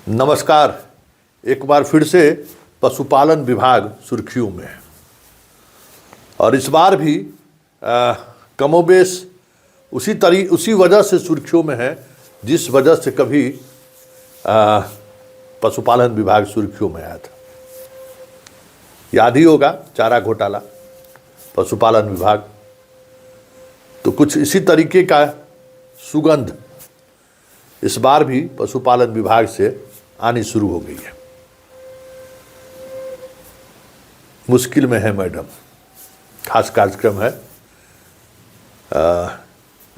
नमस्कार। एक बार फिर से पशुपालन विभाग सुर्खियों में है और इस बार भी कमोबेश उसी वजह से सुर्खियों में है जिस वजह से कभी पशुपालन विभाग सुर्खियों में आया था। याद ही होगा चारा घोटाला, पशुपालन विभाग। तो कुछ इसी तरीके का सुगंध इस बार भी पशुपालन विभाग से आनी शुरू हो गई है। मुश्किल में है मैडम, खास कार्यक्रम है।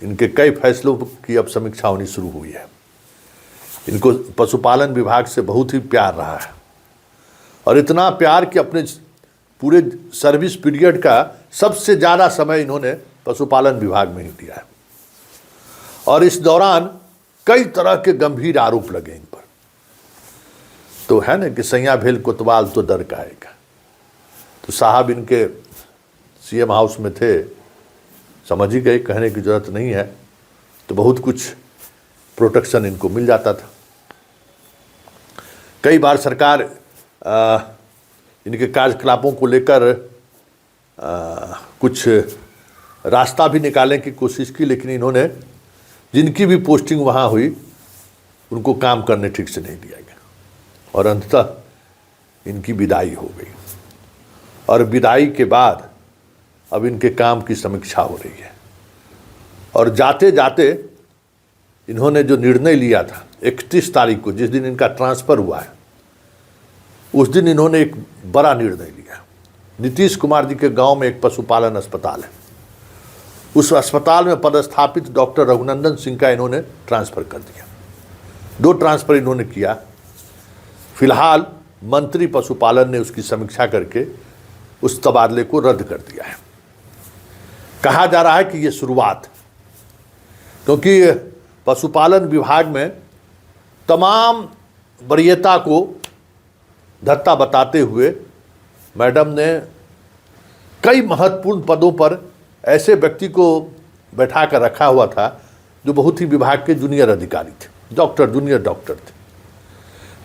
इनके कई फैसलों की अब समीक्षा होनी शुरू हुई है। इनको पशुपालन विभाग से बहुत ही प्यार रहा है और इतना प्यार कि अपने पूरे सर्विस पीरियड का सबसे ज़्यादा समय इन्होंने पशुपालन विभाग में ही दिया है और इस दौरान कई तरह के गंभीर आरोप लगे इन पर। तो है ना कि सैया भेल कोतवाल तो डर काहेगा। तो साहब इनके सीएम हाउस में थे, समझ ही गए, कहने की जरूरत नहीं है। तो बहुत कुछ प्रोटेक्शन इनको मिल जाता था। कई बार सरकार इनके कार्यकलापों को लेकर कुछ रास्ता भी निकालने की कोशिश की, लेकिन इन्होंने जिनकी भी पोस्टिंग वहाँ हुई उनको काम करने ठीक से नहीं दिया गया और अंततः इनकी विदाई हो गई। और विदाई के बाद अब इनके काम की समीक्षा हो रही है और जाते जाते इन्होंने जो निर्णय लिया था 31 तारीख को, जिस दिन इनका ट्रांसफ़र हुआ है, उस दिन इन्होंने एक बड़ा निर्णय लिया। नीतीश कुमार जी के गांव में एक पशुपालन अस्पताल है, उस अस्पताल में पदस्थापित डॉक्टर रघुनंदन सिंह का इन्होंने ट्रांसफ़र कर दिया। 2 ट्रांसफ़र इन्होंने किया। फिलहाल मंत्री पशुपालन ने उसकी समीक्षा करके उस तबादले को रद्द कर दिया है। कहा जा रहा है कि ये शुरुआत, क्योंकि पशुपालन विभाग में तमाम वरीयता को धत्ता बताते हुए मैडम ने कई महत्वपूर्ण पदों पर ऐसे व्यक्ति को बैठा कर रखा हुआ था जो बहुत ही विभाग के जूनियर अधिकारी थे, जूनियर डॉक्टर थे।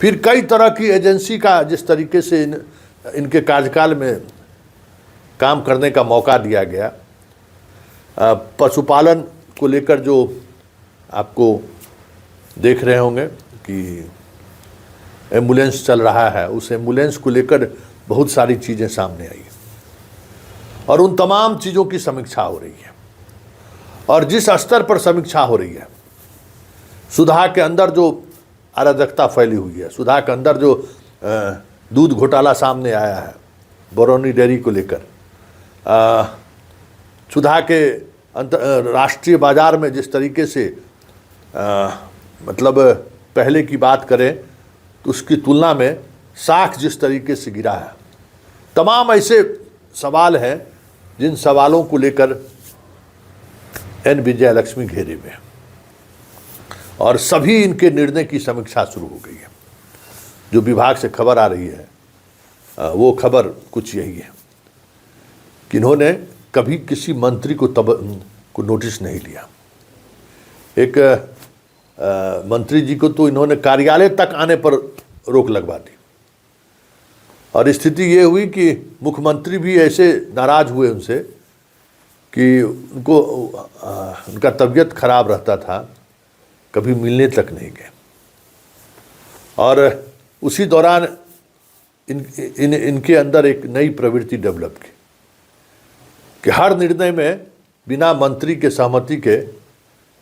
फिर कई तरह की एजेंसी का जिस तरीके से इनके कार्यकाल में काम करने का मौका दिया गया, पशुपालन को लेकर जो आपको देख रहे होंगे कि एम्बुलेंस चल रहा है, उस एम्बुलेंस को लेकर बहुत सारी चीज़ें सामने आई और उन तमाम चीज़ों की समीक्षा हो रही है। और जिस स्तर पर समीक्षा हो रही है, सुधा के अंदर जो अराजकता फैली हुई है, सुधा के अंदर जो दूध घोटाला सामने आया है बरौनी डेयरी को लेकर, सुधा के राष्ट्रीय बाजार में जिस तरीके से मतलब पहले की बात करें तो उसकी तुलना में साख जिस तरीके से गिरा है, तमाम ऐसे सवाल हैं जिन सवालों को लेकर एन विजयलक्ष्मी घेरे में है और सभी इनके निर्णय की समीक्षा शुरू हो गई है। जो विभाग से खबर आ रही है वो खबर कुछ यही है कि इन्होंने कभी किसी मंत्री को नोटिस नहीं लिया। एक मंत्री जी को तो इन्होंने कार्यालय तक आने पर रोक लगवा दी और स्थिति ये हुई कि मुख्यमंत्री भी ऐसे नाराज़ हुए उनसे कि उनका तबीयत खराब रहता था, कभी मिलने तक नहीं गए। और उसी दौरान इनके अंदर एक नई प्रवृत्ति डेवलप की कि हर निर्णय में बिना मंत्री के सहमति के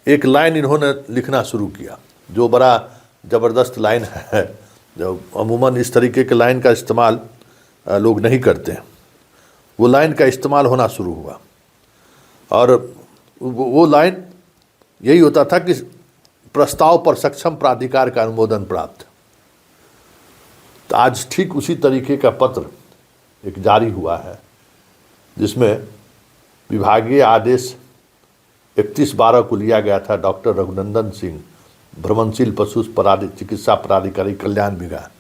एक लाइन इन्होंने लिखना शुरू किया, जो बड़ा ज़बरदस्त लाइन है। जो अमूमन इस तरीके के लाइन का इस्तेमाल लोग नहीं करते हैं, वो लाइन का इस्तेमाल होना शुरू हुआ और वो लाइन यही होता था कि प्रस्ताव पर सक्षम प्राधिकार का अनुमोदन प्राप्त। तो आज ठीक उसी तरीके का पत्र एक जारी हुआ है जिसमें विभागीय आदेश 31/12 को लिया गया था। डॉक्टर रघुनंदन सिंह, भ्रमणशील पशु चिकित्सा पदाधिकारी, कल्याण विभाग।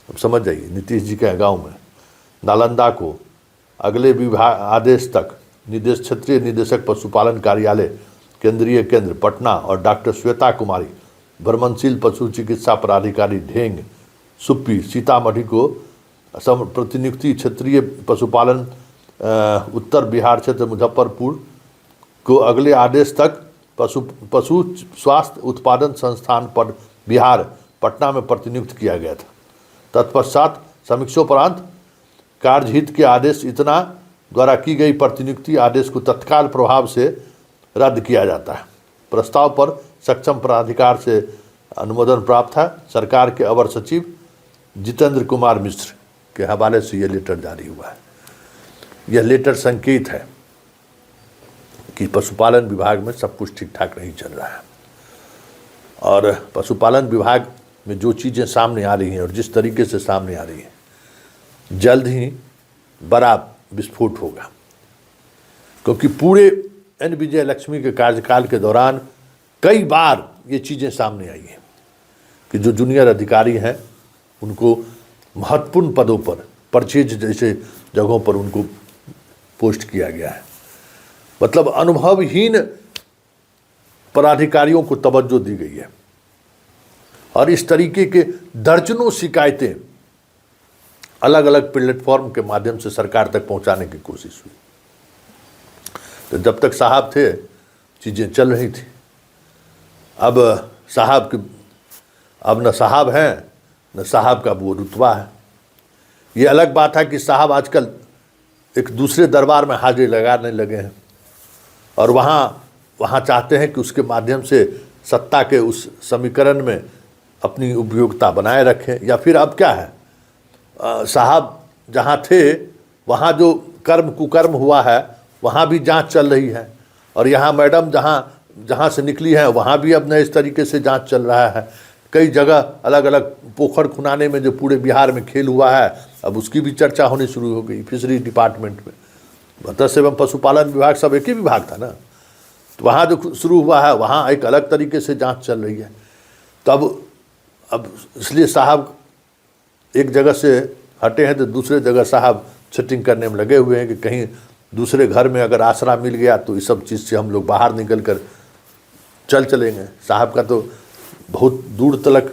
अब समझ जाइए, नीतीश जी के गांव में नालंदा को अगले विभाग आदेश तक क्षेत्रीय निदेशक पशुपालन कार्यालय केंद्रीय केंद्र पटना और डॉक्टर श्वेता कुमारी भ्रमणशील पशु चिकित्सा प्राधिकारी ढेंग सुप्पी सीतामढ़ी को प्रतिनियुक्ति क्षेत्रीय पशुपालन उत्तर बिहार क्षेत्र मुजफ्फरपुर को अगले आदेश तक पशु स्वास्थ्य उत्पादन संस्थान पर बिहार पटना में प्रतिनियुक्त किया गया था। तत्पश्चात समीक्षोपरांत कार्यहित के आदेश इतना द्वारा की गई प्रतिनियुक्ति आदेश को तत्काल प्रभाव से रद्द किया जाता है। प्रस्ताव पर सक्षम प्राधिकार से अनुमोदन प्राप्त है। सरकार के अवर सचिव जितेंद्र कुमार मिश्र के हवाले से यह लेटर जारी हुआ है। यह लेटर संकेत है कि पशुपालन विभाग में सब कुछ ठीक ठाक नहीं चल रहा है और पशुपालन विभाग में जो चीज़ें सामने आ रही हैं और जिस तरीके से सामने आ रही हैं, जल्द ही बड़ा विस्फोट होगा। क्योंकि पूरे एन विजय लक्ष्मी के कार्यकाल के दौरान कई बार ये चीज़ें सामने आई हैं कि जो जूनियर अधिकारी हैं उनको महत्वपूर्ण पदों पर, परचेज जैसे जगहों पर उनको पोस्ट किया गया है। मतलब अनुभवहीन पदाधिकारियों को तवज्जो दी गई है और इस तरीके के दर्जनों शिकायतें अलग अलग प्लेटफॉर्म के माध्यम से सरकार तक पहुंचाने की कोशिश हुई। तो जब तक साहब थे चीज़ें चल रही थी। अब साहब के अब न साहब हैं न साहब का वो रुतबा है। ये अलग बात है कि साहब आजकल एक दूसरे दरबार में हाजिरी लगाने लगे हैं और वहाँ चाहते हैं कि उसके माध्यम से सत्ता के उस समीकरण में अपनी उपयोगिता बनाए रखें। या फिर अब क्या है, साहब जहाँ थे वहाँ जो कर्म कुकर्म हुआ है वहाँ भी जांच चल रही है और यहाँ मैडम जहाँ से निकली है वहाँ भी अब नए इस तरीके से जांच चल रहा है। कई जगह अलग अलग पोखर खुनाने में जो पूरे बिहार में खेल हुआ है अब उसकी भी चर्चा होनी शुरू हो गई। फिशरी डिपार्टमेंट में मत्स्य एवं पशुपालन विभाग सब एक ही विभाग था ना, तो वहाँ जो शुरू हुआ है वहाँ एक अलग तरीके से जांच चल रही है। तो अब इसलिए साहब एक जगह से हटे हैं तो दूसरे जगह साहब सेटिंग करने में लगे हुए हैं कि कहीं दूसरे घर में अगर आसरा मिल गया तो इस सब चीज़ से हम लोग बाहर निकल कर चलेंगे। साहब का तो बहुत दूर तक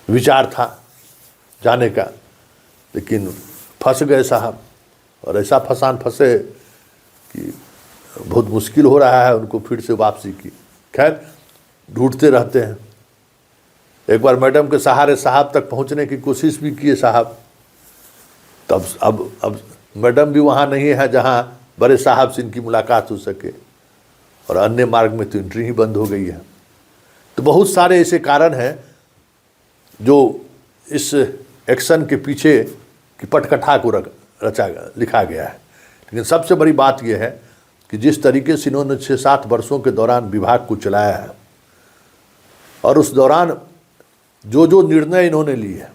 विचार था जाने का, लेकिन फंस गए साहब और ऐसा फंसे कि बहुत मुश्किल हो रहा है उनको फिर से वापसी की। खैर ढूंढते रहते हैं। एक बार मैडम के सहारे साहब तक पहुंचने की कोशिश भी किए साहब, तब अब मैडम भी वहाँ नहीं है जहाँ बड़े साहब से इनकी मुलाकात हो सके और अन्य मार्ग में तो एंट्री ही बंद हो गई है। तो बहुत सारे ऐसे कारण हैं जो इस एक्शन के पीछे की पटकथा को लिखा गया है। लेकिन सबसे बड़ी बात यह है कि जिस तरीके से इन्होंने 6-7 वर्षों के दौरान विभाग को चलाया है और उस दौरान जो निर्णय इन्होंने लिए हैं,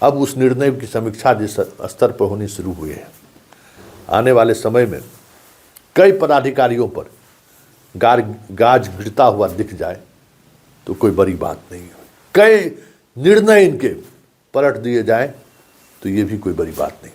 अब उस निर्णय की समीक्षा जिस स्तर पर होनी शुरू हुई है, आने वाले समय में कई पदाधिकारियों पर गाज गिरता हुआ दिख जाए तो कोई बड़ी बात नहीं है। कई निर्णय इनके पलट दिए जाए तो ये भी कोई बड़ी बात नहीं।